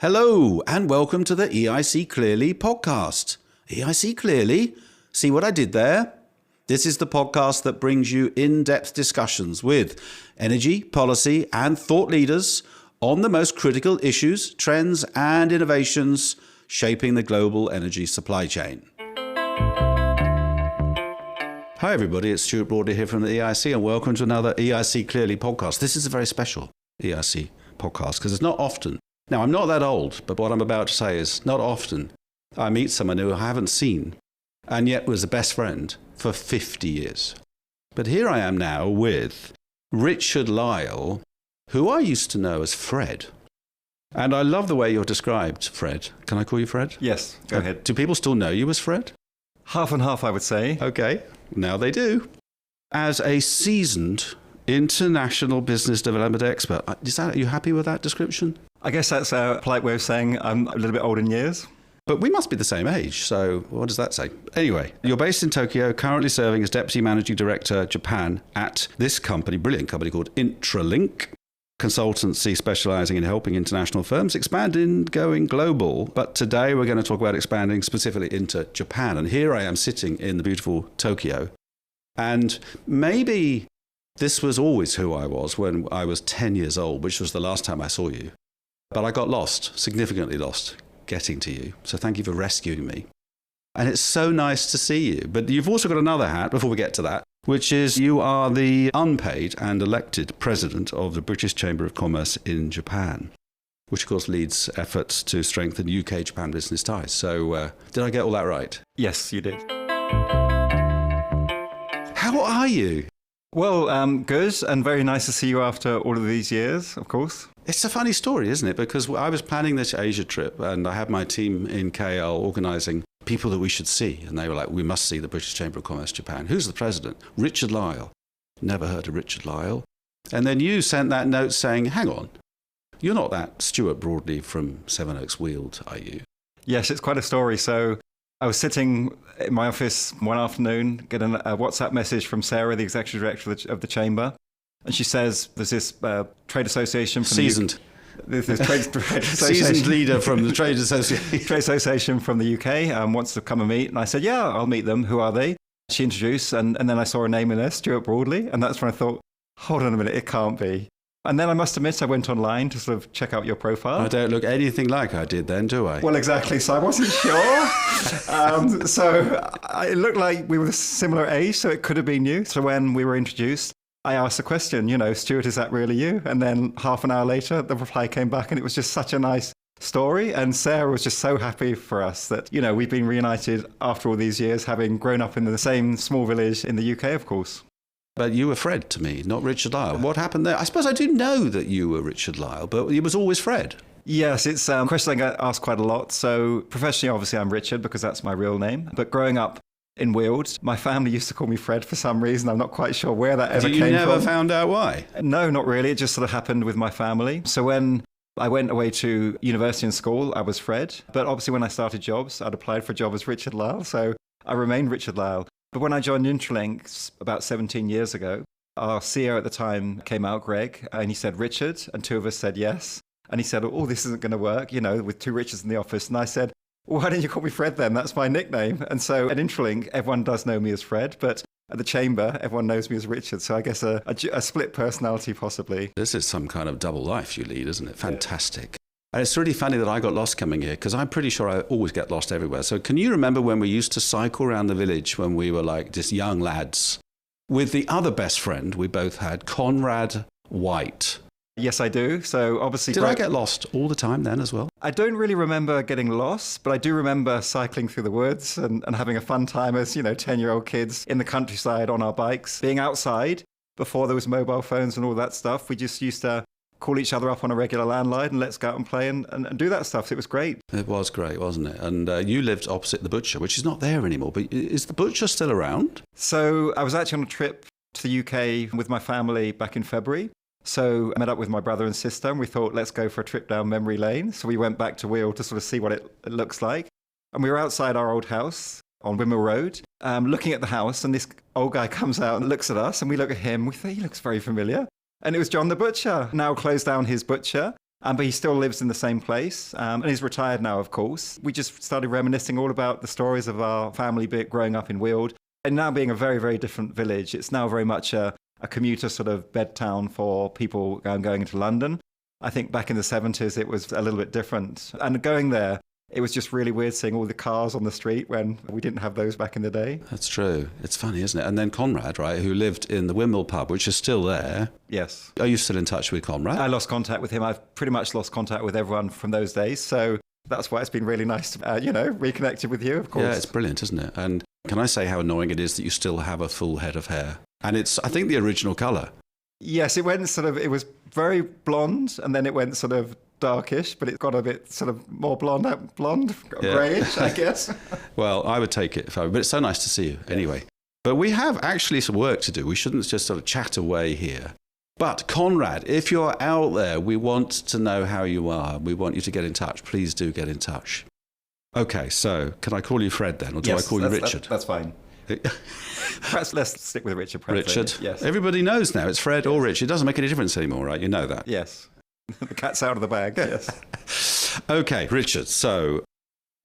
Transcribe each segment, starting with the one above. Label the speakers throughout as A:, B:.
A: Hello and welcome to the EIC Clearly podcast. EIC Clearly? See what I did there? This is the podcast that brings you in-depth discussions with energy, policy and thought leaders on the most critical issues, trends and innovations shaping the global energy supply chain. Hi everybody, it's Stuart Broadley here from the EIC and welcome to another EIC Clearly podcast. This is a very special EIC podcast because it's not often. Now, I'm not that old, but what I'm about to say is not often I meet someone who I haven't seen and yet was a best friend for 50 years. But here I am now with Richard Lyle, who I used to know as Fred. And I love the way you're described, Fred. Can I call you Fred?
B: Yes, go ahead.
A: Do people still know you as Fred?
B: Half and half, I would say.
A: Okay, now they do. As a seasoned international business development expert. Are you happy with that description?
B: I guess that's a polite way of saying I'm a little bit old in years.
A: But we must be the same age, so what does that say? Anyway, you're based in Tokyo, currently serving as Deputy Managing Director, Japan, at this company, brilliant company called Intralink, consultancy specializing in helping international firms expand in going global. But today we're going to talk about expanding specifically into Japan. And here I am sitting in the beautiful Tokyo. And maybe this was always who I was when I was 10 years old, which was the last time I saw you. But I got lost, significantly lost, getting to you. So thank you for rescuing me. And it's so nice to see you. But you've also got another hat, before we get to that, which is you are the unpaid and elected president of the British Chamber of Commerce in Japan, which of course leads efforts to strengthen UK-Japan business ties. So did I get all that right?
B: Yes, you did.
A: How are you?
B: Well, good, and very nice to see you after all of these years, of course.
A: It's a funny story, isn't it? Because I was planning this Asia trip and I had my team in KL organising people that we should see. And they were like, we must see the British Chamber of Commerce Japan. Who's the president? Richard Lyle. Never heard of Richard Lyle. And then you sent that note saying, hang on, you're not that Stuart Broadley from Sevenoaks Weald, are you?
B: Yes, it's quite a story. So I was sitting in my office one afternoon, getting a WhatsApp message from Sarah, the executive director of the Chamber. And she says, there's this trade association from
A: Seasoned.
B: This trade association.
A: Seasoned leader from the trade association.
B: Trade association from the UK wants to come and meet. And I said, yeah, I'll meet them. Who are they? She introduced, and then I saw a name in there, Stuart Broadley. And that's when I thought, hold on a minute, it can't be. And then I must admit, I went online to sort of check out your profile.
A: I don't look anything like I did then, do I?
B: Well, exactly. So I wasn't sure. It looked like we were a similar age, so it could have been you. So when we were introduced, I asked the question, Stuart, is that really you? And then half an hour later, the reply came back and it was just such a nice story. And Sarah was just so happy for us that, we've been reunited after all these years, having grown up in the same small village in the UK, of course.
A: But you were Fred to me, not Richard Lyle. What happened there? I suppose I do know that you were Richard Lyle, but it was always Fred.
B: Yes, it's a question I get asked quite a lot. So professionally, obviously, I'm Richard because that's my real name. But growing up in Weald, my family used to call me Fred for some reason. I'm not quite sure where that ever came from.
A: You never found out why?
B: No, not really. It just sort of happened with my family. So when I went away to university and school, I was Fred. But obviously when I started jobs, I'd applied for a job as Richard Lyle. So I remained Richard Lyle. But when I joined Intralink about 17 years ago, our CEO at the time came out, Greg, and he said, Richard, and two of us said yes. And he said, oh, this isn't going to work, with two Richards in the office. And I said, well, why don't you call me Fred then? That's my nickname. And so at Intralink, everyone does know me as Fred, but at the Chamber, everyone knows me as Richard. So I guess a split personality possibly.
A: This is some kind of double life you lead, isn't it? Fantastic. And it's really funny that I got lost coming here because I'm pretty sure I always get lost everywhere. So can you remember when we used to cycle around the village when we were like just young lads with the other best friend we both had, Conrad White?
B: Yes, I do. So obviously...
A: Did I get lost all the time then as well?
B: I don't really remember getting lost, but I do remember cycling through the woods and having a fun time as, 10-year-old kids in the countryside on our bikes. Being outside before there was mobile phones and all that stuff, we just used to call each other up on a regular landline and let's go out and play and do that stuff. So it was great.
A: It was great, wasn't it? And you lived opposite the butcher, which is not there anymore. But is the butcher still around?
B: So I was actually on a trip to the UK with my family back in February. So I met up with my brother and sister and we thought, let's go for a trip down memory lane. So we went back to Weald to sort of see what it looks like. And we were outside our old house on Wimmill Road, looking at the house. And this old guy comes out and looks at us and we look at him. We think he looks very familiar. And it was John the Butcher, now closed down his butcher. But he still lives in the same place, and he's retired now, of course. We just started reminiscing all about the stories of our family bit growing up in Weald, and now being a very, very different village. It's now very much a commuter sort of bed town for people going into London. I think back in the 70s, it was a little bit different. And going there, it was just really weird seeing all the cars on the street when we didn't have those back in the day.
A: That's true. It's funny, isn't it? And then Conrad, right, who lived in the Wimble pub, which is still there.
B: Yes.
A: Are you still in touch with Conrad?
B: I lost contact with him. I've pretty much lost contact with everyone from those days. So that's why it's been really nice to, reconnected with you, of course.
A: Yeah, it's brilliant, isn't it? And can I say how annoying it is that you still have a full head of hair? And it's, I think, the original colour.
B: Yes, it was very blonde, and then it went sort of darkish, but it got a bit sort of more blonde, greyish, I guess.
A: Well, I would take it, but it's so nice to see you anyway. But we have actually some work to do. We shouldn't just sort of chat away here. But Conrad, if you're out there, we want to know how you are. We want you to get in touch. Please do get in touch. Okay, so can I call you Fred then, or do I call you Richard?
B: That's fine. Perhaps let's stick with Richard.
A: Richard?
B: Yes.
A: Everybody knows now it's Fred or Richard. It doesn't make any difference anymore, right? You know that.
B: Yes. The cat's out of the bag, yes.
A: Okay, Richard, so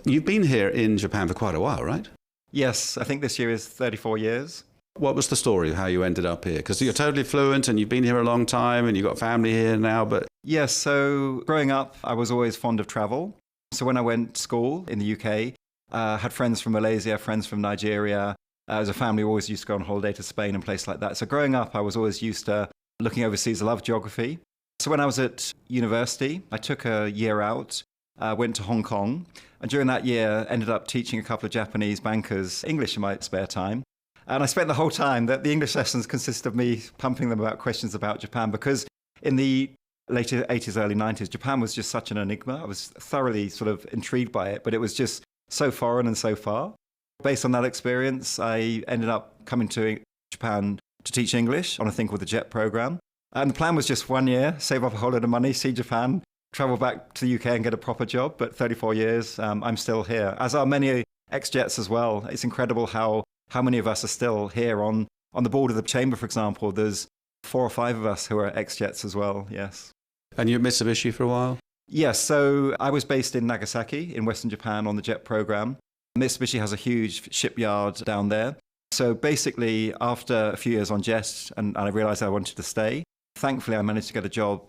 A: you've been here in Japan for quite a while, right?
B: Yes, I think this year is 34 years.
A: What was the story of how you ended up here? Because you're totally fluent and you've been here a long time and you've got family here now, but...
B: Yes, so growing up, I was always fond of travel. So when I went to school in the UK, I had friends from Malaysia, friends from Nigeria. As a family, we always used to go on holiday to Spain and places like that. So growing up, I was always used to looking overseas. I love geography. So when I was at university, I took a year out, went to Hong Kong, and during that year ended up teaching a couple of Japanese bankers English in my spare time. And I spent the whole time that the English lessons consist of me pumping them about questions about Japan, because in the later 80s, early 90s, Japan was just such an enigma. I was thoroughly sort of intrigued by it, but it was just so foreign and so far. Based on that experience, I ended up coming to Japan to teach English on a thing called the JET program. And the plan was just 1 year, save up a whole lot of money, see Japan, travel back to the UK and get a proper job. But 34 years, I'm still here, as are many ex-Jets as well. It's incredible how many of us are still here. On the board of the chamber, for example, there's 4 or 5 of us who are ex-Jets as well, yes.
A: And you were at Mitsubishi for a while?
B: Yes, so I was based in Nagasaki in Western Japan on the JET program. Mitsubishi has a huge shipyard down there. So basically, after a few years on JET, and I realized I wanted to stay, thankfully I managed to get a job,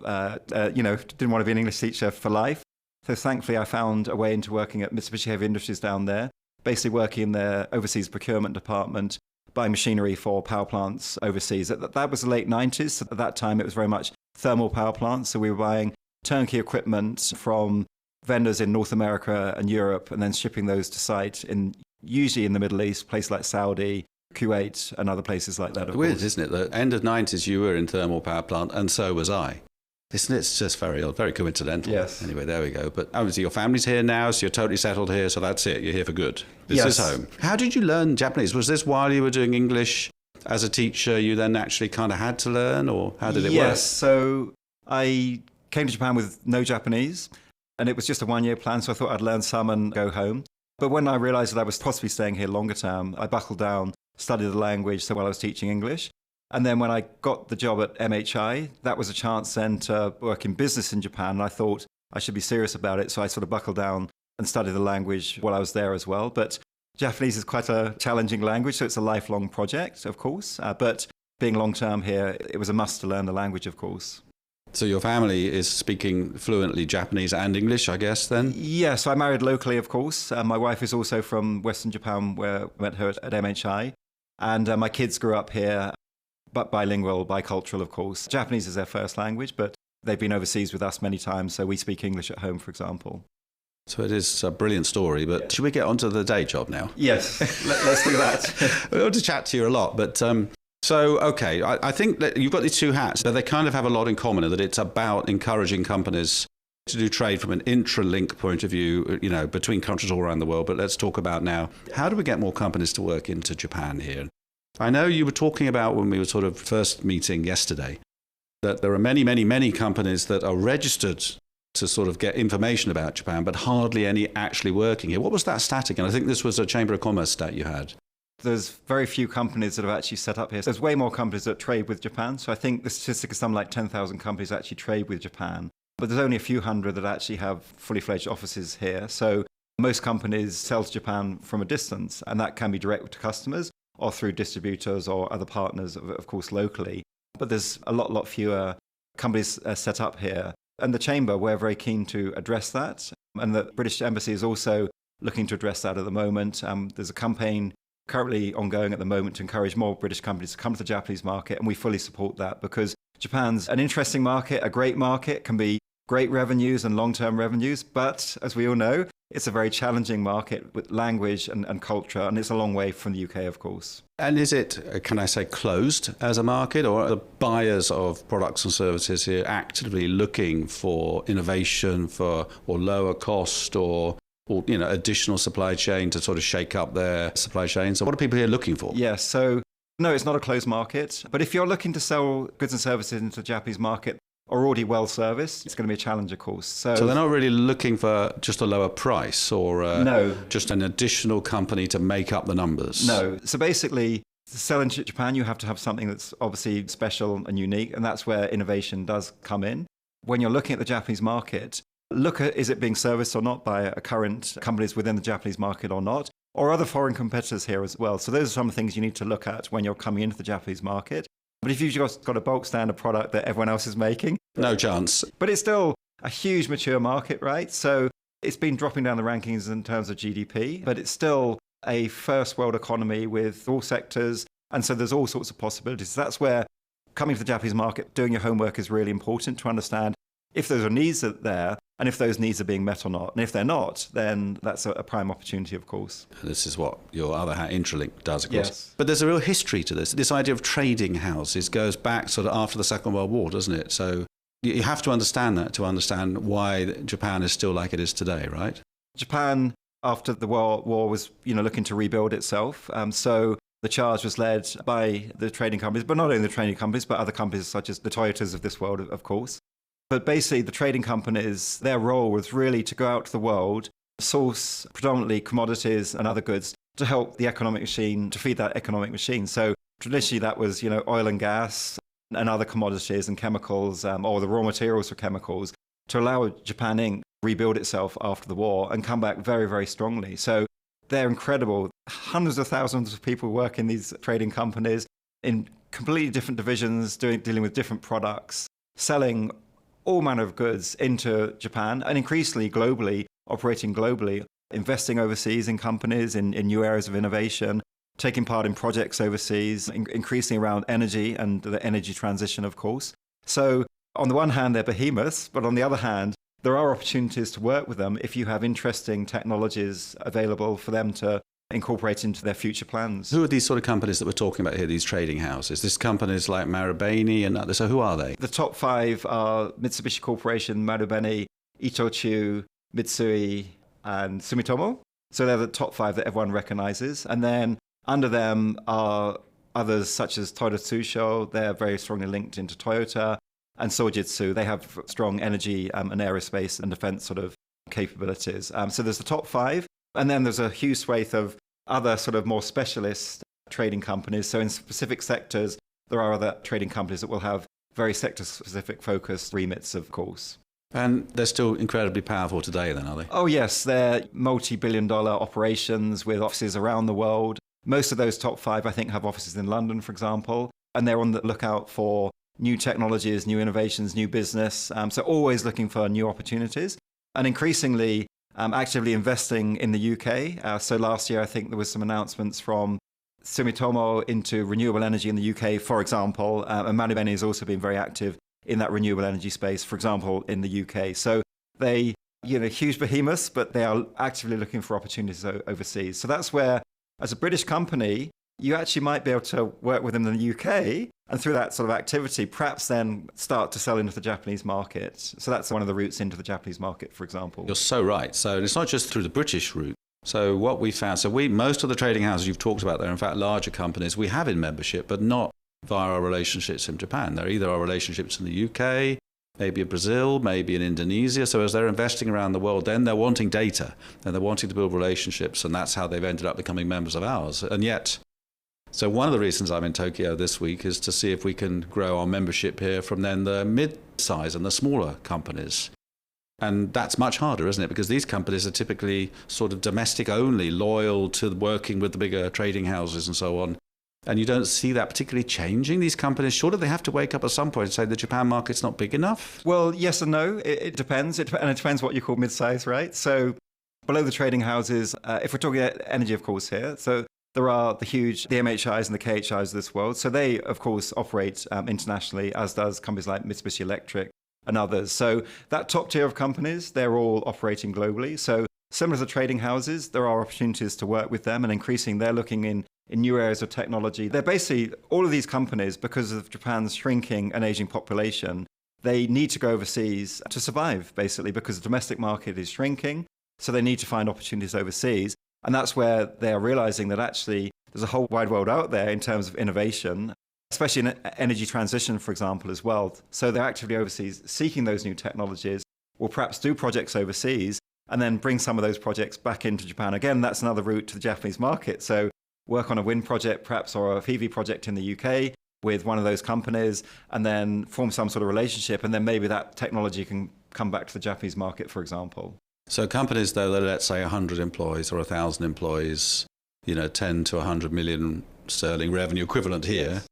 B: didn't want to be an English teacher for life. So thankfully I found a way into working at Mitsubishi Heavy Industries down there, basically working in their overseas procurement department, buying machinery for power plants overseas. That was the late 90s. So at that time, it was very much thermal power plants. So we were buying turnkey equipment from vendors in North America and Europe, and then shipping those to site usually in the Middle East, places like Saudi, Kuwait, and other places like that.
A: Weird, isn't it? The end of 90s, you were in thermal power plant, and so was I. Isn't it? It's just very odd, very coincidental.
B: Yes.
A: Anyway, there we go. But obviously your family's here now, so you're totally settled here, so that's it. You're here for good. This is home. How did you learn Japanese? Was this while you were doing English as a teacher, you then actually kind of had to learn, or how did it work?
B: Yes, so I came to Japan with no Japanese, and it was just a 1-year plan, so I thought I'd learn some and go home. But when I realized that I was possibly staying here longer term, I buckled down, studied the language while I was teaching English. And then when I got the job at MHI, that was a chance then to work in business in Japan. And I thought I should be serious about it. So I sort of buckled down and studied the language while I was there as well. But Japanese is quite a challenging language, so it's a lifelong project, of course. But being long-term here, it was a must to learn the language, of course.
A: So your family is speaking fluently Japanese and English, I guess, then?
B: Yes, I married locally, of course. My wife is also from Western Japan, where I met her at MHI. And my kids grew up here, but bilingual, bicultural, of course. Japanese is their first language, but they've been overseas with us many times, so we speak English at home, for example.
A: So it is a brilliant story, but should we get onto the day job now?
B: Yes, let's do that.
A: We want to chat to you a lot, but I think that you've got these two hats, but they kind of have a lot in common, in that it's about encouraging companies to do trade from an intralink point of view, between countries all around the world. But let's talk about now, how do we get more companies to work into Japan here? I know you were talking about, when we were sort of first meeting yesterday, that there are many, many, many companies that are registered to sort of get information about Japan, but hardly any actually working here. What was that stat again? I think this was a Chamber of Commerce stat you had.
B: There's very few companies that have actually set up here. There's way more companies that trade with Japan. So I think the statistic is something like 10,000 companies actually trade with Japan. but there's only a few hundred that actually have fully fledged offices here. So most companies sell to Japan from a distance, and that can be direct to customers or through distributors or other partners, of course, locally. But there's a lot fewer companies set up here. And the Chamber, we're very keen to address that. And the British Embassy is also looking to address that at the moment. There's a campaign currently ongoing at the moment to encourage more British companies to come to the Japanese market, and we fully support that because Japan's an interesting market, a great market, can be great revenues and long-term revenues, but as we all know, it's a very challenging market with language and culture, and it's a long way from the UK, of course.
A: And is it, can I say, closed as a market, or are the buyers of products and services here actively looking for innovation, or lower cost, or additional supply chain to sort of shake up their supply chain? So what are people here looking for?
B: Yes, so no, it's not a closed market. But if you're looking to sell goods and services into the Japanese market, are already well serviced, it's going to be a challenge, of course. So
A: they're not really looking for just a lower price or
B: no,
A: just an additional company to make up the numbers?
B: No. So basically, to sell into Japan, you have to have something that's obviously special and unique, and that's where innovation does come in. When you're looking at the Japanese market, look at, is it being serviced or not by current companies within the Japanese market or not, or other foreign competitors here as well. So those are some of the things you need to look at when you're coming into the Japanese market. But if you've just got a bulk standard product that everyone else is making,
A: no chance.
B: But it's still a huge mature market, right? So it's been dropping down the rankings in terms of GDP, but it's still a first world economy with all sectors. And so there's all sorts of possibilities. That's where coming to the Japanese market, doing your homework is really important to understand if those are needs there and if those needs are being met or not. And if they're not, then that's a prime opportunity, of course.
A: This is what your other hat, Intralink, does, of course.
B: Yes.
A: But there's a real history to this. This idea of trading houses goes back sort of after the Second World War, doesn't it? So you have to understand that to understand why Japan is still like it is today, right?
B: Japan, after the war was looking to rebuild itself. So the charge was led by the trading companies, but not only the trading companies, but other companies such as the Toyotas of this world, of course. But basically, the trading companies, their role was really to go out to the world, source predominantly commodities and other goods to help the economic machine, to feed that economic machine. So traditionally, that was, oil and gas and other commodities and chemicals, or the raw materials for chemicals, to allow Japan Inc. rebuild itself after the war and come back very, very strongly. So they're incredible. Hundreds of thousands of people work in these trading companies in completely different divisions, dealing with different products, selling all manner of goods into Japan and increasingly globally, operating globally, investing overseas in companies, in new areas of innovation, taking part in projects overseas, increasing around energy and the energy transition, of course. So on the one hand, they're behemoths, but on the other hand, there are opportunities to work with them if you have interesting technologies available for them to incorporate into their future plans.
A: Who are these sort of companies that we're talking about here, these trading houses? These companies like Marubeni and others, so who are they?
B: The top five are Mitsubishi Corporation, Marubeni, Itochu, Mitsui, and Sumitomo. So they're the top five that everyone recognizes. And then under them are others such as Toyota Tsusho. They're very strongly linked into Toyota. And Sojitsu, they have strong energy and aerospace and defense sort of capabilities. So there's the top five. And then there's a huge swathe of other sort of more specialist trading companies. So in specific sectors, there are other trading companies that will have very sector-specific focused remits, of course.
A: And they're still incredibly powerful today then, are they?
B: Oh, yes. They're multi-billion-dollar operations with offices around the world. Most of those top five, I think, have offices in London, for example. And they're on the lookout for new technologies, new innovations, new business. So always looking for new opportunities. And increasingly, actively investing in the UK. So last year, I think there was some announcements from Sumitomo into renewable energy in the UK, for example. And Marubeni has also been very active in that renewable energy space, for example, in the UK. So they, huge behemoths, but they are actively looking for opportunities overseas. So that's where, as a British company, you actually might be able to work with them in the UK, and through that sort of activity, perhaps then start to sell into the Japanese market. So that's one of the routes into the Japanese market, for example.
A: You're so right. So it's not just through the British route. So what we found, most of the trading houses you've talked about there, in fact, larger companies, we have in membership, but not via our relationships in Japan. They're either our relationships in the UK, maybe in Brazil, maybe in Indonesia. So as they're investing around the world, then they're wanting data and they're wanting to build relationships, and that's how they've ended up becoming members of ours. And yet, So one of the reasons I'm in Tokyo this week is to see if we can grow our membership here from then the mid-size and the smaller companies. And that's much harder, isn't it? Because these companies are typically sort of domestic only, loyal to working with the bigger trading houses and so on. And you don't see that particularly changing. These companies, surely they have to wake up at some point and say the Japan market's not big enough?
B: Well, yes and no. It depends. And it depends what you call mid-size, right? So below the trading houses, if we're talking about energy, of course, here, so there are the huge, the MHIs and the KHIs of this world. So they, of course, operate internationally, as does companies like Mitsubishi Electric and others. So that top tier of companies, they're all operating globally. So similar to the trading houses, there are opportunities to work with them and increasing. They're looking in new areas of technology. They're basically, all of these companies, because of Japan's shrinking and aging population, they need to go overseas to survive, basically, because the domestic market is shrinking. So they need to find opportunities overseas. And that's where they are realizing that actually there's a whole wide world out there in terms of innovation, especially in energy transition, for example, as well. So they're actively overseas seeking those new technologies, or perhaps do projects overseas and then bring some of those projects back into Japan. Again, that's another route to the Japanese market. So work on a wind project, perhaps, or a PV project in the UK with one of those companies, and then form some sort of relationship, and then maybe that technology can come back to the Japanese market, for example.
A: So companies, though, that let's say 100 employees or 1,000 employees, 10 to 100 million sterling revenue equivalent here,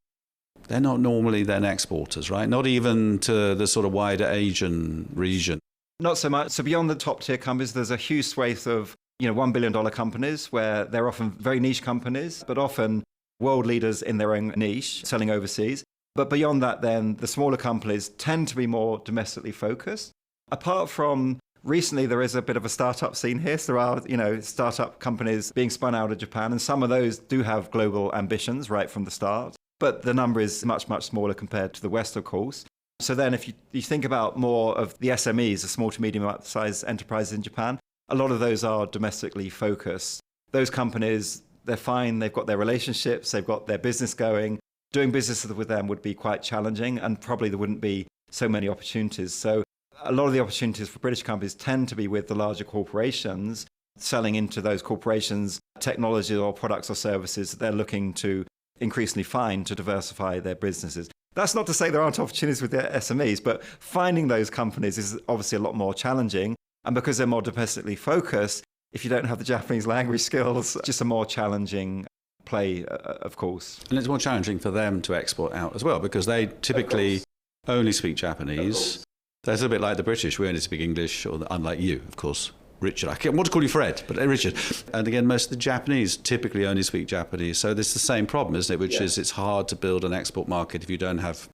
A: they're not normally then exporters, right? Not even to the sort of wider Asian region.
B: Not so much. So beyond the top tier companies, there's a huge swathe of $1 billion companies where they're often very niche companies, but often world leaders in their own niche, selling overseas. But beyond that, then the smaller companies tend to be more domestically focused. Apart from recently, there is a bit of a startup scene here. So there are, startup companies being spun out of Japan, and some of those do have global ambitions right from the start. But the number is much, much smaller compared to the West, of course. So then if you think about more of the SMEs, the small to medium-sized enterprises in Japan, a lot of those are domestically focused. Those companies, they're fine. They've got their relationships. They've got their business going. Doing business with them would be quite challenging, and probably there wouldn't be so many opportunities. So a lot of the opportunities for British companies tend to be with the larger corporations, selling into those corporations technology or products or services that they're looking to increasingly find to diversify their businesses. That's not to say there aren't opportunities with the SMEs, but finding those companies is obviously a lot more challenging. And because they're more domestically focused, if you don't have the Japanese language skills, just a more challenging play, of course.
A: And it's more challenging for them to export out as well, because they typically only speak Japanese. That's a bit like the British. We only speak English, or unlike you, of course. Richard, I want to call you Fred, but Richard. And again, most of the Japanese typically only speak Japanese. So there's the same problem, isn't it? Which is it's hard to build an export market if you don't have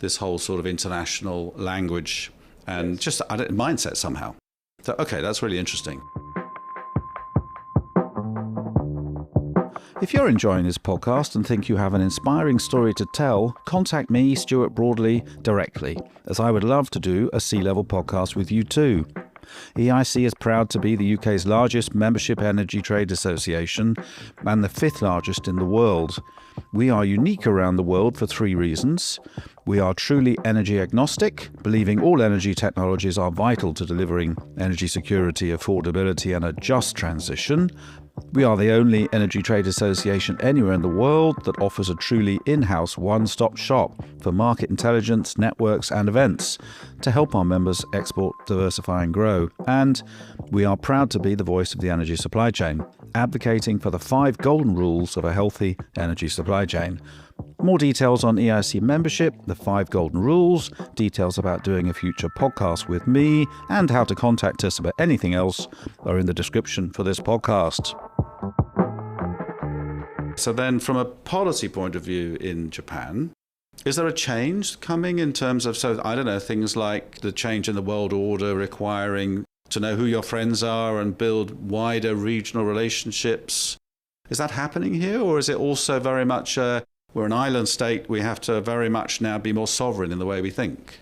A: this whole sort of international language and just mindset somehow. So, okay, that's really interesting. If you're enjoying this podcast and think you have an inspiring story to tell, contact me, Stuart Broadley, directly, as I would love to do a C-level podcast with you too. EIC is proud to be the UK's largest membership energy trade association and the fifth largest in the world. We are unique around the world for three reasons. We are truly energy agnostic, believing all energy technologies are vital to delivering energy security, affordability and a just transition. We are the only energy trade association anywhere in the world that offers a truly in-house one-stop shop for market intelligence, networks and events to help our members export, diversify and grow. And we are proud to be the voice of the energy supply chain, advocating for the 5 golden rules of a healthy energy supply chain. More details on EIC membership, the 5 golden rules, details about doing a future podcast with me, and how to contact us about anything else are in the description for this podcast. So then, from a policy point of view in Japan, is there a change coming in terms of, things like the change in the world order requiring to know who your friends are and build wider regional relationships? Is that happening here, or is it also very much we're an island state, we have to very much now be more sovereign in the way we think?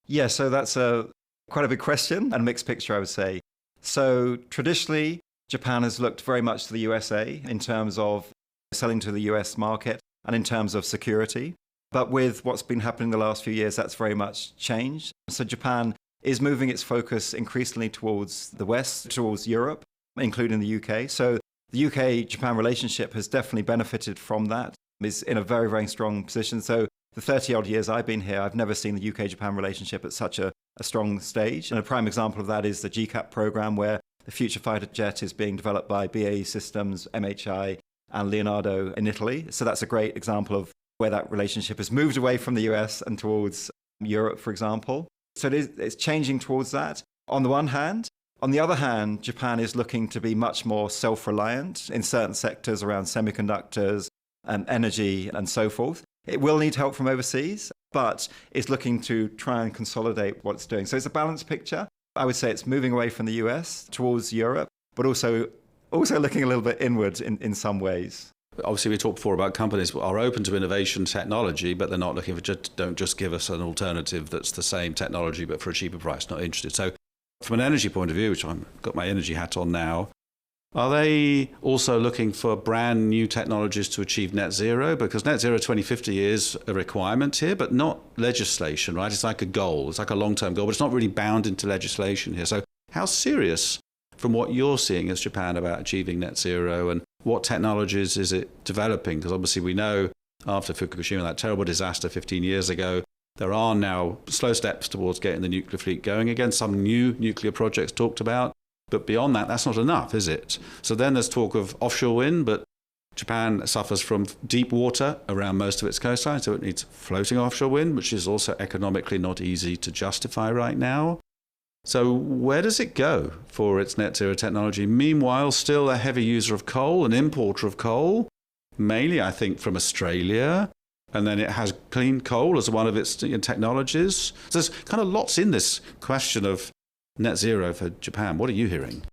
B: Yeah, so that's quite a big question and a mixed picture, I would say. So traditionally, Japan has looked very much to the USA in terms of selling to the US market and in terms of security. But with what's been happening the last few years, that's very much changed. So Japan is moving its focus increasingly towards the West, towards Europe, including the UK. So the UK-Japan relationship has definitely benefited from that. is in a very, very strong position. So the 30-odd years I've been here, I've never seen the UK-Japan relationship at such a strong stage. And a prime example of that is the GCAP program, where the future fighter jet is being developed by BAE Systems, MHI, and Leonardo in Italy. So that's a great example of where that relationship has moved away from the US and towards Europe, for example. So it's changing towards that on the one hand. On the other hand, Japan is looking to be much more self-reliant in certain sectors around semiconductors and energy and so forth. It will need help from overseas, but it's looking to try and consolidate what it's doing. So it's a balanced picture. I would say it's moving away from the US towards Europe, but also looking a little bit inward in some ways.
A: Obviously, we talked before about companies that are open to innovation technology, but they're not looking for don't just give us an alternative that's the same technology but for a cheaper price, not interested. So from an energy point of view, which I've got my energy hat on now, are they also looking for brand new technologies to achieve net zero? Because net zero 2050 is a requirement here, but not legislation, right? It's like a goal. It's like a long-term goal, but it's not really bound into legislation here. So how serious, from what you're seeing as Japan, about achieving net zero, and what technologies is it developing? Because obviously we know after Fukushima, that terrible disaster 15 years ago, there are now slow steps towards getting the nuclear fleet going again. Some new nuclear projects talked about. But beyond that, that's not enough, is it? So then there's talk of offshore wind, but Japan suffers from deep water around most of its coastline, so it needs floating offshore wind, which is also economically not easy to justify right now. So where does it go for its net zero technology? Meanwhile, still a heavy user of coal, an importer of coal, mainly, I think, from Australia. And then it has clean coal as one of its technologies. So there's kind of lots in this question of net zero for Japan. What are you hearing?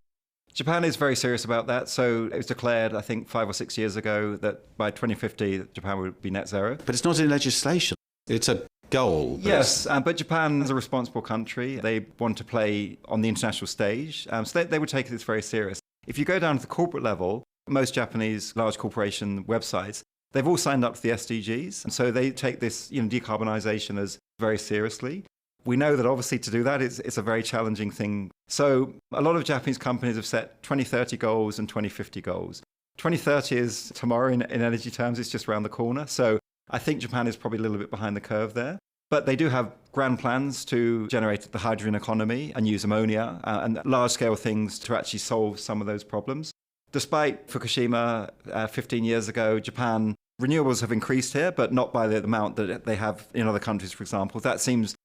B: Japan is very serious about that. So it was declared, I think, 5 or 6 years ago that by 2050, Japan would be net zero.
A: But it's not in legislation. It's a goal.
B: Yes, but Japan is a responsible country. They want to play on the international stage. So they would take this very serious. If you go down to the corporate level, most Japanese large corporation websites, they've all signed up to the SDGs. And so they take this decarbonisation as very seriously. We know that obviously to do that, it's a very challenging thing. So a lot of Japanese companies have set 2030 goals and 2050 goals. 2030 is tomorrow in energy terms, it's just around the corner. So I think Japan is probably a little bit behind the curve there. But they do have grand plans to generate the hydrogen economy and use ammonia and large-scale things to actually solve some of those problems. Despite Fukushima 15 years ago, Japan renewables have increased here, but not by the amount that they have in other countries, for example. That seems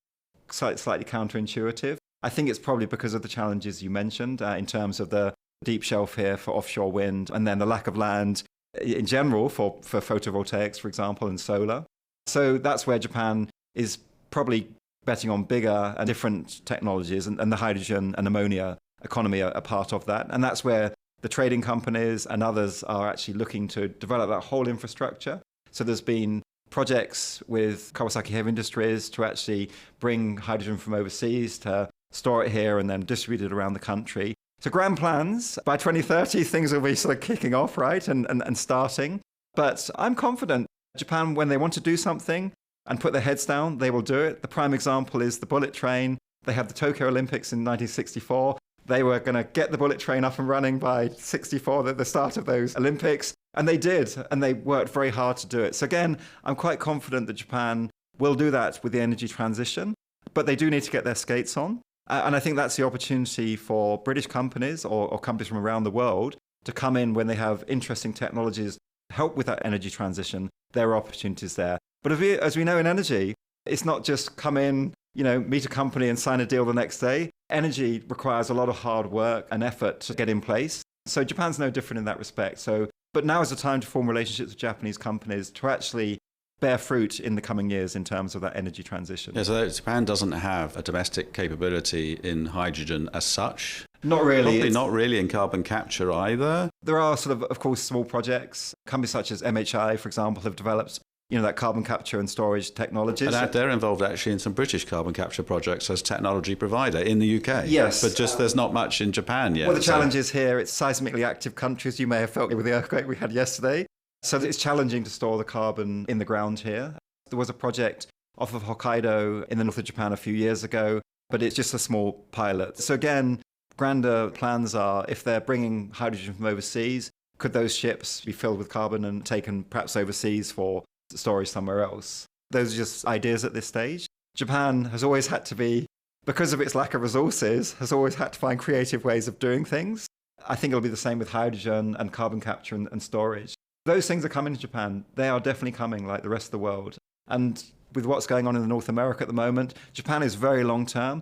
B: slightly counterintuitive. I think it's probably because of the challenges you mentioned in terms of the deep shelf here for offshore wind, and then the lack of land in general for photovoltaics, for example, and solar. So that's where Japan is probably betting on bigger and different technologies, and the hydrogen and ammonia economy are part of that. And that's where the trading companies and others are actually looking to develop that whole infrastructure. So there's been projects with Kawasaki Heavy Industries to actually bring hydrogen from overseas, to store it here and then distribute it around the country. So grand plans. By 2030, things will be sort of kicking off, right, and starting. But I'm confident Japan, when they want to do something and put their heads down, they will do it. The prime example is the bullet train. They had the Tokyo Olympics in 1964. They were going to get the bullet train up and running by 64, the start of those Olympics. And they did, and they worked very hard to do it. So again, I'm quite confident that Japan will do that with the energy transition, but they do need to get their skates on. And I think that's the opportunity for British companies or companies from around the world to come in when they have interesting technologies to help with that energy transition. There are opportunities there. But as we know in energy, it's not just come in, meet a company and sign a deal the next day. Energy requires a lot of hard work and effort to get in place. So Japan's no different in that respect. But now is the time to form relationships with Japanese companies to actually bear fruit in the coming years in terms of that energy transition.
A: Yeah, so Japan doesn't have a domestic capability in hydrogen as such.
B: Not really.
A: Probably not really in carbon capture either.
B: There are of course, small projects. Companies such as MHI, for example, have developed that carbon capture and storage technologies.
A: And they're involved actually in some British carbon capture projects as technology provider in the UK.
B: Yes.
A: But just there's not much in Japan yet.
B: Well, the challenge is here, it's seismically active countries. You may have felt it with the earthquake we had yesterday. So it's challenging to store the carbon in the ground here. There was a project off of Hokkaido in the north of Japan a few years ago, but it's just a small pilot. So again, grander plans are, if they're bringing hydrogen from overseas, Could those ships be filled with carbon and taken perhaps overseas for storage somewhere else? Those are just ideas at this stage. Japan has always had to be, because of its lack of resources, has always had to find creative ways of doing things. I think it'll be the same with hydrogen and carbon capture and storage. Those things are coming to Japan. They are definitely coming like the rest of the world. And with what's going on in North America at the moment, Japan is very long-term.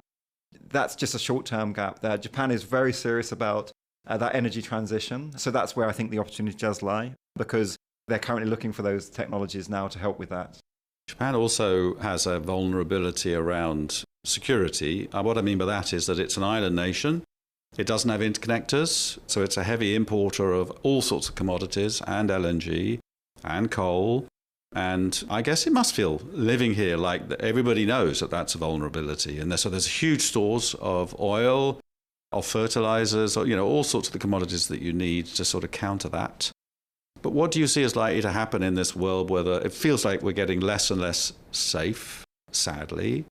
B: That's just a short-term gap there. Japan is very serious about that energy transition. So that's where I think the opportunity does lie, because they're currently looking for those technologies now to help with that.
A: Japan also has a vulnerability around security. What I mean by that is that it's an island nation. It doesn't have interconnectors, so it's a heavy importer of all sorts of commodities and LNG and coal. And I guess it must feel, living here, like everybody knows that that's a vulnerability. And so there's huge stores of oil, of fertilizers, or, all sorts of the commodities that you need to sort of counter that. But what do you see is likely to happen in this world where it feels like we're getting less and less safe, sadly?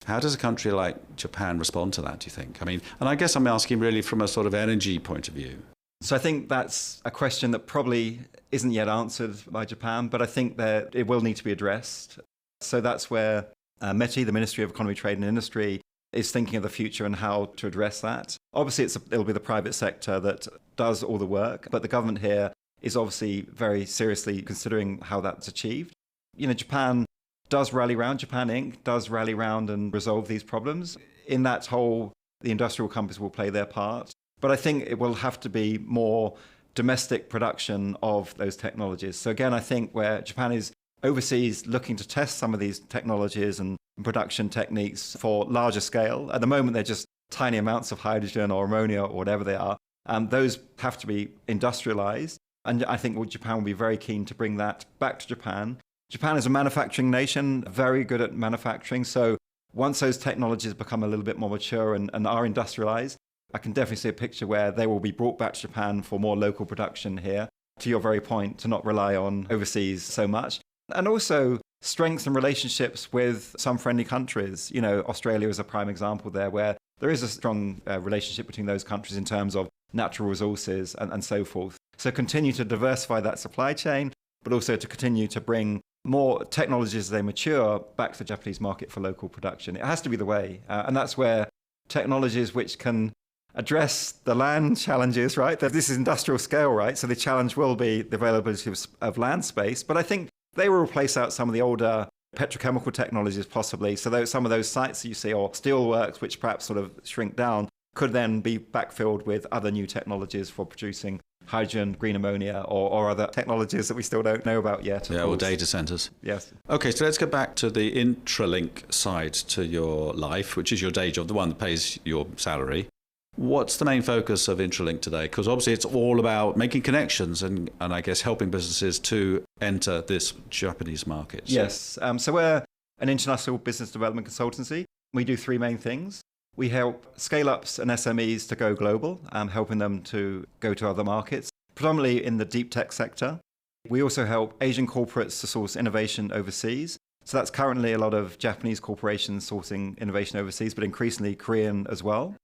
A: How does a country like Japan respond to that, do you think? I mean, and I guess I'm asking really from a sort of energy point of view.
B: So I think that's a question that probably isn't yet answered by Japan, but I think that it will need to be addressed. So that's where METI, the Ministry of Economy, Trade and Industry, is thinking of the future and how to address that. Obviously, it'll be the private sector that does all the work, but the government here is obviously very seriously considering how that's achieved. Japan does rally round, Japan Inc. does rally round and resolve these problems. In that whole, the industrial companies will play their part. But I think it will have to be more domestic production of those technologies. So again, I think where Japan is overseas looking to test some of these technologies and production techniques for larger scale. At the moment, they're just tiny amounts of hydrogen or ammonia or whatever they are. Those have to be industrialized. And I think Japan will be very keen to bring that back to Japan. Japan is a manufacturing nation, very good at manufacturing. So once those technologies become a little bit more mature and are industrialized, I can definitely see a picture where they will be brought back to Japan for more local production here, to your very point, to not rely on overseas so much. And also strengthen relationships with some friendly countries. Australia is a prime example there, where there is a strong relationship between those countries in terms of natural resources and so forth. So continue to diversify that supply chain, but also to continue to bring more technologies as they mature back to the Japanese market for local production. It has to be the way. And that's where technologies which can address the land challenges, right? This is industrial scale, right? So the challenge will be the availability of land space. But I think they will replace out some of the older petrochemical technologies possibly. So some of those sites that you see, or steelworks, which perhaps sort of shrink down, could then be backfilled with other new technologies for producing hydrogen, green ammonia, or other technologies that we still don't know about yet.
A: Yeah, or data centers.
B: Yes.
A: Okay, so let's get back to the Intralink side to your life, which is your day job, the one that pays your salary. What's the main focus of Intralink today? Because obviously it's all about making connections and I guess helping businesses to enter this Japanese market.
B: Yes. So we're an international business development consultancy. We do three main things. We help scale-ups and SMEs to go global, helping them to go to other markets, predominantly in the deep tech sector. We also help Asian corporates to source innovation overseas. So that's currently a lot of Japanese corporations sourcing innovation overseas, but increasingly Korean as well.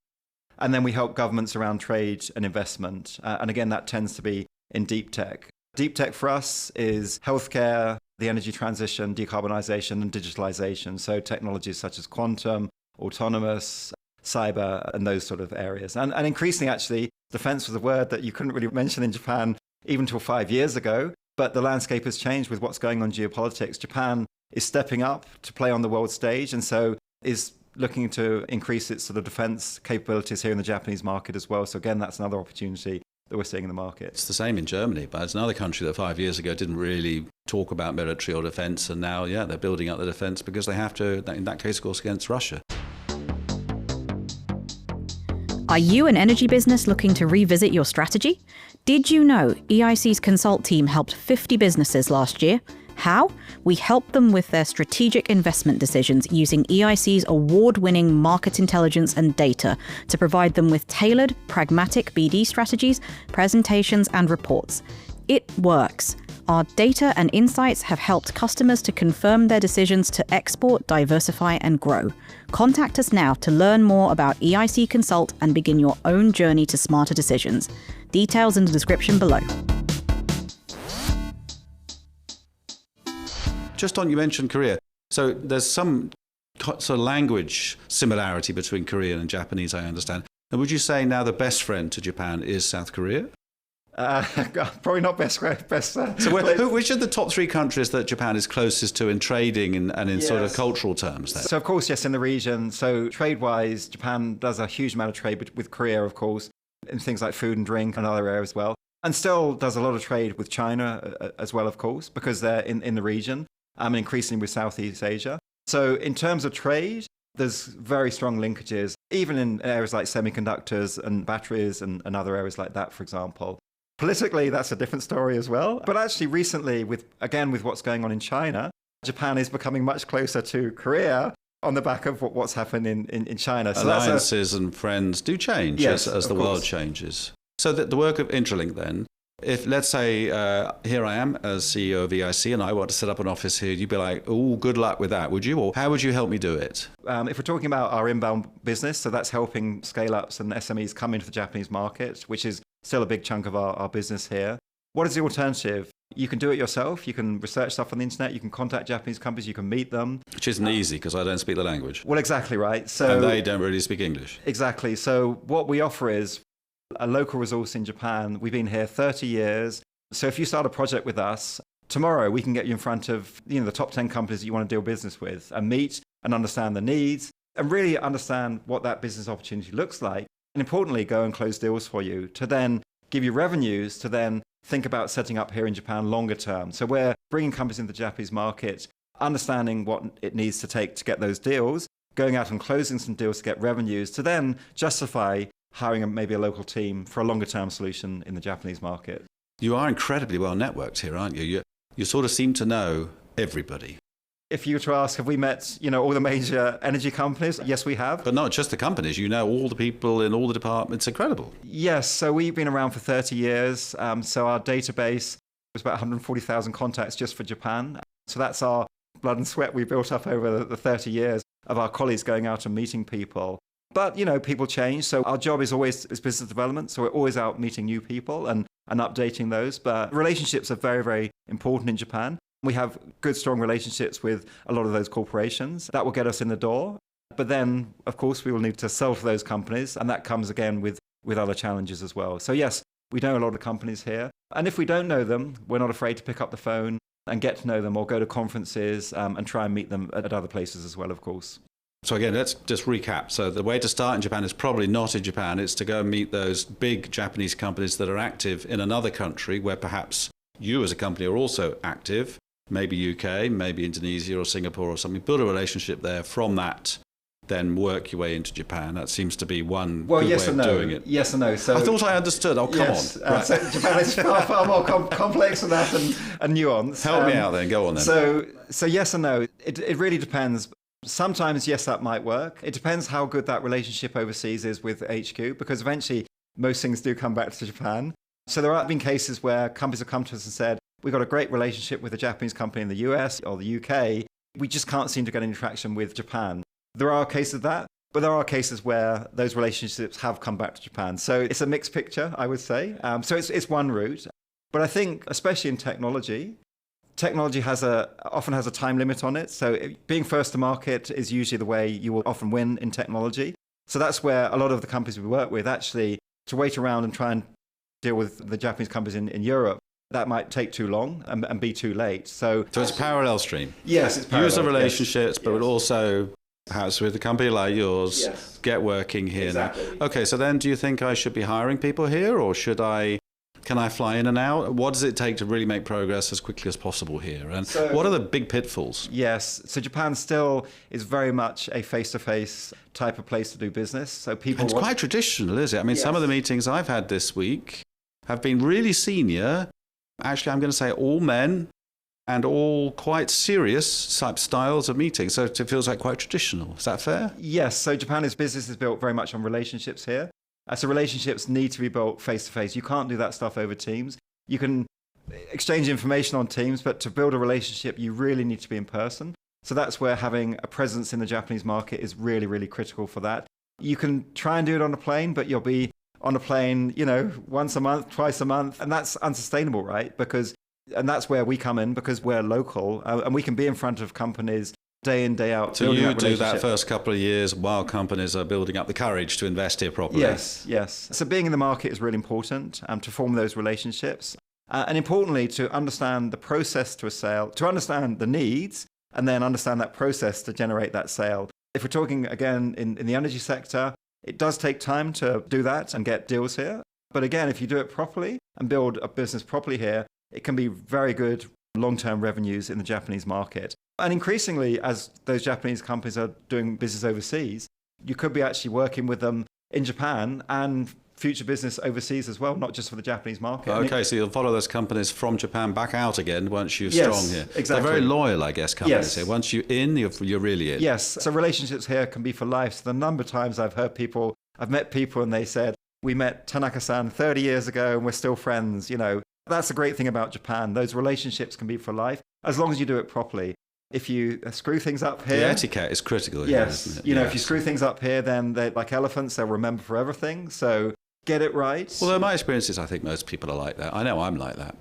B: And then we help governments around trade and investment. And again, that tends to be in deep tech. Deep tech for us is healthcare, the energy transition, decarbonization, and digitalization. So technologies such as quantum, autonomous, cyber, and those sort of areas. And increasingly, actually, defense was a word that you couldn't really mention in Japan even till 5 years ago. But the landscape has changed with what's going on geopolitics. Japan is stepping up to play on the world stage, and so is looking to increase its sort of defense capabilities here in the Japanese market as well. So again, that's another opportunity that we're seeing in the market.
A: It's the same in Germany, but it's another country that 5 years ago didn't really talk about military or defense, and now, they're building up the defense because they have to, in that case, of course, against Russia.
C: Are you an energy business looking to revisit your strategy? Did you know EIC's Consult team helped 50 businesses last year? How? We helped them with their strategic investment decisions using EIC's award-winning market intelligence and data to provide them with tailored, pragmatic BD strategies, presentations, and reports. It works. Our data and insights have helped customers to confirm their decisions to export, diversify, and grow. Contact us now to learn more about EIC Consult and begin your own journey to smarter decisions. Details in the description below.
A: just on, you mentioned Korea. So there's some sort of language similarity between Korean and Japanese, I understand. And would you say now the best friend to Japan is South Korea?
B: Probably not best.
A: So which are the top three countries that Japan is closest to in trading and in sort of cultural terms then?
B: So of course, yes, in the region. So trade-wise, Japan does a huge amount of trade with Korea, of course, in things like food and drink and other areas as well. And still does a lot of trade with China as well, of course, because they're in the region, and increasingly with Southeast Asia. So in terms of trade, there's very strong linkages, even in areas like semiconductors and batteries and other areas like that, for example. Politically, that's a different story as well. But actually recently, with what's going on in China, Japan is becoming much closer to Korea on the back of what's happened in China. So
A: alliances and friends do change as the world changes. So the work of Intralink then, if let's say here I am as CEO of EIC and I want to set up an office here, you'd be like, oh, good luck with that, would you? Or how would you help me do it?
B: If we're talking about our inbound business, so that's helping scale-ups and SMEs come into the Japanese market, which is still a big chunk of our business here. What is the alternative? You can do it yourself. You can research stuff on the internet. You can contact Japanese companies. You can meet them.
A: Which isn't easy because I don't speak the language.
B: Well, exactly right. So
A: and they don't really speak English.
B: Exactly. So what we offer is a local resource in Japan. We've been here 30 years. So if you start a project with us, tomorrow we can get you in front of the top 10 companies that you want to deal business with and meet and understand the needs and really understand what that business opportunity looks like. And importantly, go and close deals for you to then give you revenues to then think about setting up here in Japan longer term. So we're bringing companies into the Japanese market, understanding what it needs to take to get those deals, going out and closing some deals to get revenues to then justify hiring maybe a local team for a longer term solution in the Japanese market.
A: You are incredibly well networked here, aren't you? You sort of seem to know everybody.
B: If you were to ask, have we met, all the major energy companies? Yes, we have.
A: But not just the companies. You know all the people in all the departments. Incredible.
B: Yes. So we've been around for 30 years. So our database was about 140,000 contacts just for Japan. So that's our blood and sweat we built up over the 30 years of our colleagues going out and meeting people. But, people change. So our job is always business development. So we're always out meeting new people and updating those. But relationships are very, very important in Japan. We have good, strong relationships with a lot of those corporations. That will get us in the door. But then, of course, we will need to sell to those companies. And that comes again with other challenges as well. So yes, we know a lot of companies here. And if we don't know them, we're not afraid to pick up the phone and get to know them or go to conferences and try and meet them at other places as well, of course.
A: So again, let's just recap. So the way to start in Japan is probably not in Japan. It's to go and meet those big Japanese companies that are active in another country where perhaps you as a company are also active. Maybe UK, maybe Indonesia or Singapore or something. Build a relationship there. From that, then work your way into Japan. That seems to be one good way of doing it.
B: Yes and no. So
A: I thought I understood. Oh, come on. Right.
B: So Japan is far more complex than that and nuanced.
A: Help me out then. Go on then.
B: So yes and no. It really depends. Sometimes, yes, that might work. It depends how good that relationship overseas is with HQ, because eventually most things do come back to Japan. So there have been cases where companies have come to us and said, we've got a great relationship with a Japanese company in the US or the UK. We just can't seem to get any traction with Japan. There are cases of that, but there are cases where those relationships have come back to Japan. So it's a mixed picture, I would say. So it's one route. But I think, especially in technology often has a time limit on it. So being first to market is usually the way you will often win in technology. So that's where a lot of the companies we work with actually, to wait around and try and deal with the Japanese companies in Europe, that might take too long and be too late. So
A: it's a parallel stream.
B: Yes, it's parallel.
A: Use the relationships, yes. But also perhaps with a company like yours,
B: yes.
A: Get working here
B: exactly.
A: now. Okay, so then do you think I should be hiring people here, or can I fly in and out? What does it take to really make progress as quickly as possible here? And what are the big pitfalls?
B: Yes, so Japan still is very much a face-to-face type of place to do business. So
A: it's quite traditional, is it? I mean, Some of the meetings I've had this week have been really senior. Actually, I'm going to say all men and all quite serious type styles of meetings. So it feels like quite traditional. Is that fair?
B: Yes, so Japan's business is built very much on relationships here. So relationships need to be built face-to-face. You can't do that stuff over Teams. You can exchange information on Teams, but to build a relationship, you really need to be in person. So that's where having a presence in the Japanese market is really, really critical for that. You can try and do it on a plane, but you'll be on a plane, once a month, twice a month, and that's unsustainable, right? Because And that's where we come in because we're local and we can be in front of companies day in, day out.
A: So you do that first couple of years while companies are building up the courage to invest here properly.
B: Yes. So being in the market is really important to form those relationships. And importantly, to understand the process to a sale, to understand the needs, and then understand that process to generate that sale. If we're talking, again, in the energy sector, it does take time to do that and get deals here. But again, if you do it properly and build a business properly here, it can be very good long-term revenues in the Japanese market. And increasingly, as those Japanese companies are doing business overseas, you could be actually working with them in Japan and future business overseas as well, not just for the Japanese market.
A: Okay, so you'll follow those companies from Japan back out again once you're strong here.
B: Exactly.
A: They're very loyal, I guess, companies here. Once you're in, you're really in.
B: Yes, so relationships here can be for life. So the number of times I've met people and they said, we met Tanaka-san 30 years ago and we're still friends, That's the great thing about Japan. Those relationships can be for life, as long as you do it properly. If you screw things up here...
A: The etiquette is critical here, isn't it?
B: If you screw things up here, then they're like elephants, they'll remember for everything. So get it right.
A: Well, my experience is I think most people are like that. I know I'm like that.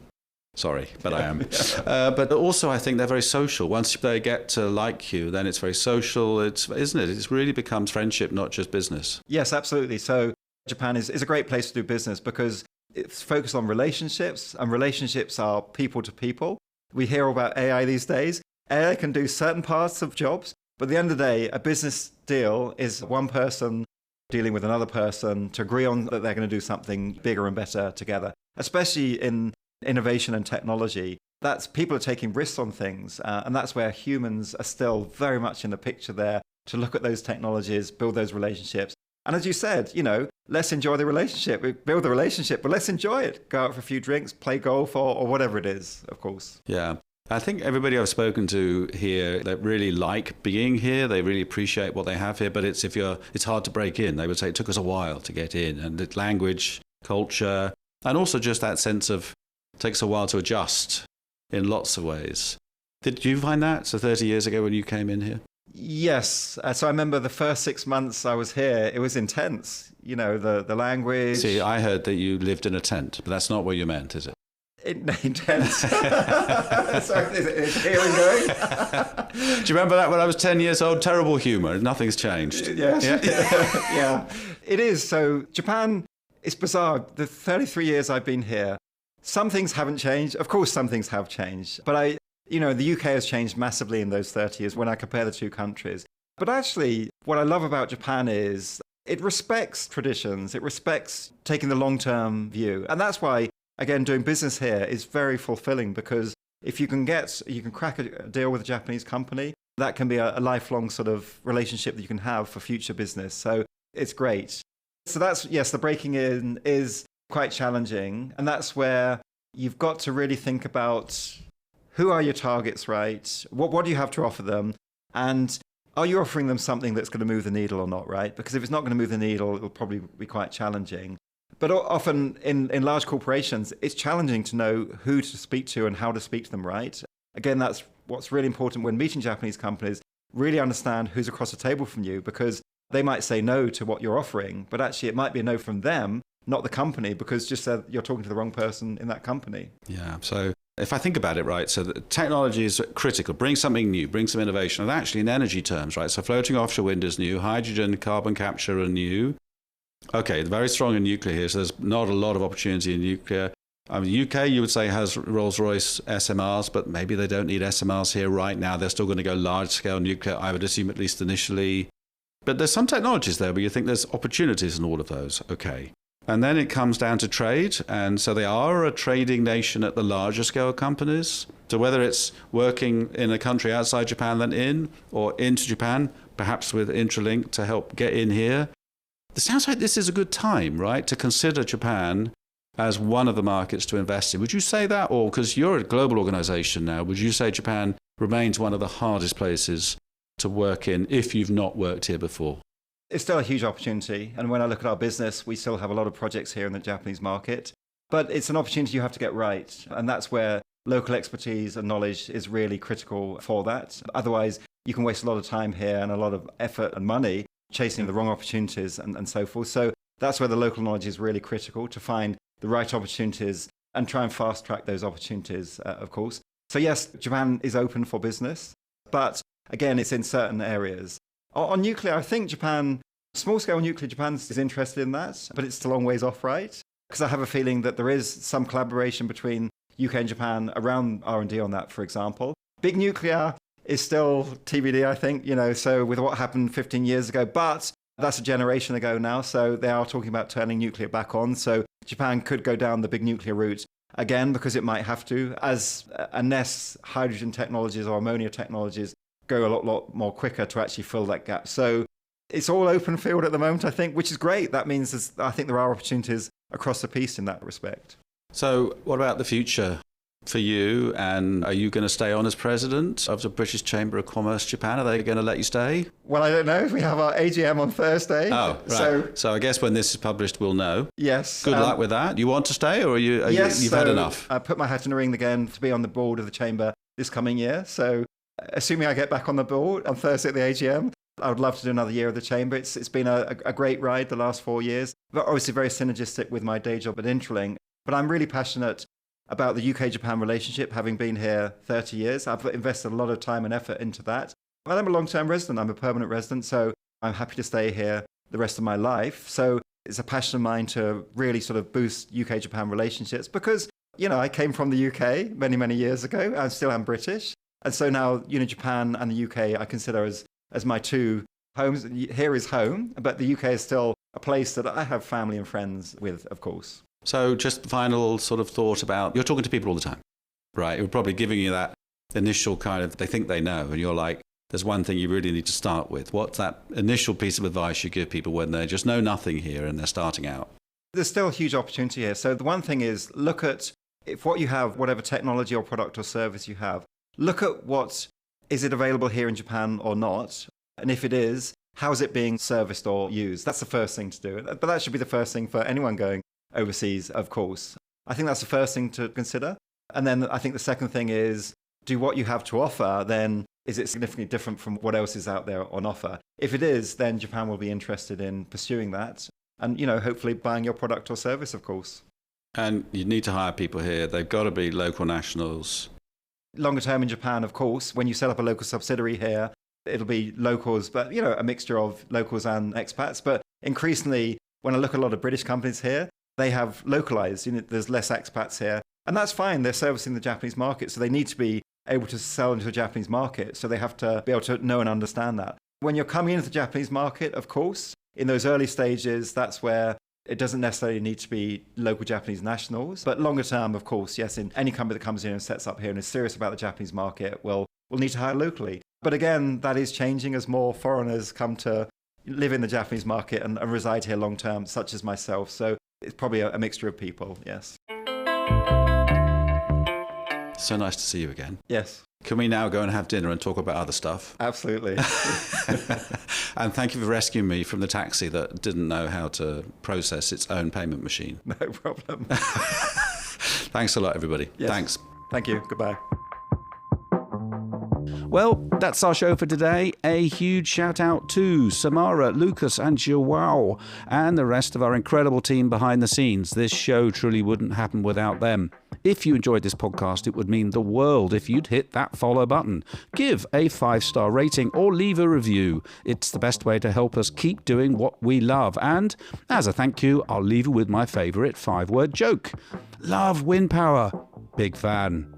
A: Sorry, but I am. But also I think they're very social. Once they get to like you, then it's very social, isn't it? It really becomes friendship, not just business.
B: Yes, absolutely. So Japan is a great place to do business because it's focused on relationships, and relationships are people to people. We hear about AI these days. AI can do certain parts of jobs, but at the end of the day, a business deal is one person dealing with another person to agree on that they're going to do something bigger and better together, especially in innovation and technology. That's people are taking risks on things, and that's where humans are still very much in the picture there to look at those technologies, build those relationships. And as you said, let's enjoy the relationship. We build the relationship, but let's enjoy it. Go out for a few drinks, play golf or whatever it is, of course.
A: Yeah. I think everybody I've spoken to here, they really like being here. They really appreciate what they have here. But it's hard to break in. They would say it took us a while to get in. And the language, culture, and also just that sense of it takes a while to adjust in lots of ways. Did you find that? So 30 years ago when you came in here?
B: Yes. So I remember the first 6 months I was here, it was intense. The language.
A: See, I heard that you lived in a tent, but that's not what you meant, is it?
B: Intense. Sorry, is hearing going?
A: Do you remember that when I was 10 years old? Terrible humour. Nothing's changed.
B: Yes. Yeah. It is. So Japan, it's bizarre. The 33 years I've been here, some things haven't changed. Of course, some things have changed. But the UK has changed massively in those 30 years when I compare the two countries. But actually, what I love about Japan is it respects traditions. It respects taking the long-term view. And that's why, again, doing business here is very fulfilling because if you can crack a deal with a Japanese company, that can be a lifelong sort of relationship that you can have for future business. So it's great. So the breaking in is quite challenging. And that's where you've got to really think about who are your targets, right? What do you have to offer them? And are you offering them something that's going to move the needle or not, right? Because if it's not going to move the needle, it'll probably be quite challenging. But often in large corporations, it's challenging to know who to speak to and how to speak to them, right? Again, that's what's really important when meeting Japanese companies, really understand who's across the table from you because they might say no to what you're offering, but actually it might be a no from them, not the company, because just you're talking to the wrong person in that company.
A: Yeah, so if I think about it, right, so the technology is critical. Bring something new, bring some innovation. And actually in energy terms, right, so floating offshore wind is new, hydrogen, carbon capture are new. Okay, very strong in nuclear here, so there's not a lot of opportunity in nuclear. UK, you would say, has Rolls-Royce SMRs, but maybe they don't need SMRs here right now. They're still going to go large-scale nuclear, I would assume, at least initially. But there's some technologies there where you think there's opportunities in all of those. Okay. And then it comes down to trade. And so they are a trading nation at the larger scale companies. So whether it's working in a country outside Japan than in, or into Japan, perhaps with Intralink to help get in here, it sounds like this is a good time, right, to consider Japan as one of the markets to invest in. Would you say that? Or because you're a global organization now, would you say Japan remains one of the hardest places to work in if you've not worked here before?
B: It's still a huge opportunity. And when I look at our business, we still have a lot of projects here in the Japanese market. But it's an opportunity you have to get right. And that's where local expertise and knowledge is really critical for that. Otherwise, you can waste a lot of time here and a lot of effort and money chasing the wrong opportunities and so forth. So that's where the local knowledge is really critical to find the right opportunities and try and fast track those opportunities, of course. So yes, Japan is open for business, but again, it's in certain areas. On nuclear, I think small-scale nuclear, Japan is interested in that, but it's still a long ways off, right? Because I have a feeling that there is some collaboration between UK and Japan around R&D on that, for example. Big nuclear is still TBD, I think, so with what happened 15 years ago, but that's a generation ago now, so they are talking about turning nuclear back on. So Japan could go down the big nuclear route again, because it might have to, unless hydrogen technologies or ammonia technologies go a lot more quicker to actually fill that gap. So it's all open field at the moment, I think, which is great. That means I think there are opportunities across the piece in that respect.
A: So what about the future for you? And are you going to stay on as president of the British Chamber of Commerce Japan? Are they going to let you stay?
B: Well, I don't know. We have our AGM on Thursday.
A: Oh, right. So I guess when this is published, we'll know.
B: Yes.
A: Good luck with that. You want to stay, or you've had enough?
B: I put my hat in the ring again to be on the board of the Chamber this coming year. So assuming I get back on the board on Thursday at the AGM, I would love to do another year of the Chamber. It's been a great ride the last 4 years, but obviously very synergistic with my day job at Intralink. But I'm really passionate about the UK-Japan relationship, having been here 30 years. I've invested a lot of time and effort into that. But I'm a long-term resident. I'm a permanent resident, so I'm happy to stay here the rest of my life. So it's a passion of mine to really sort of boost UK-Japan relationships because, I came from the UK many, many years ago. I still am British. And so now, Japan and the UK I consider as my two homes. Here is home, but the UK is still a place that I have family and friends with, of course.
A: So just final sort of thought about, you're talking to people all the time, right? We're probably giving you that initial kind of, they think they know, and you're like, there's one thing you really need to start with. What's that initial piece of advice you give people when they just know nothing here and they're starting out?
B: There's still a huge opportunity here. So the one thing is, look at if what you have, whatever technology or product or service you have, look at is it available here in Japan or not? And if it is, how is it being serviced or used? That's the first thing to do. But that should be the first thing for anyone going overseas, of course. I think that's the first thing to consider. And then I think the second thing is, do what you have to offer, then is it significantly different from what else is out there on offer? If it is, then Japan will be interested in pursuing that and, hopefully buying your product or service, of course.
A: And you need to hire people here. They've got to be local nationals.
B: Longer term in Japan, of course, when you set up a local subsidiary here, it'll be locals, but, a mixture of locals and expats. But increasingly, when I look at a lot of British companies here, they have localized. There's less expats here. And that's fine. They're servicing the Japanese market. So they need to be able to sell into the Japanese market. So they have to be able to know and understand that. When you're coming into the Japanese market, of course, in those early stages, that's where it doesn't necessarily need to be local Japanese nationals. But longer term, of course, yes, in any company that comes in and sets up here and is serious about the Japanese market, we'll need to hire locally. But again, that is changing as more foreigners come to live in the Japanese market and reside here long term, such as myself. So it's probably a mixture of people, yes.
A: So nice to see you again.
B: Yes.
A: Can we now go and have dinner and talk about other stuff?
B: Absolutely.
A: And thank you for rescuing me from the taxi that didn't know how to process its own payment machine.
B: No problem.
A: Thanks a lot, everybody.
B: Yes.
A: Thanks.
B: Thank you. Goodbye.
A: Well, that's our show for today. A huge shout out to Samara, Lucas and Joao and the rest of our incredible team behind the scenes. This show truly wouldn't happen without them. If you enjoyed this podcast, it would mean the world if you'd hit that follow button, give a 5-star rating or leave a review. It's the best way to help us keep doing what we love. And as a thank you, I'll leave you with my favourite 5-word joke. Love wind power. Big fan.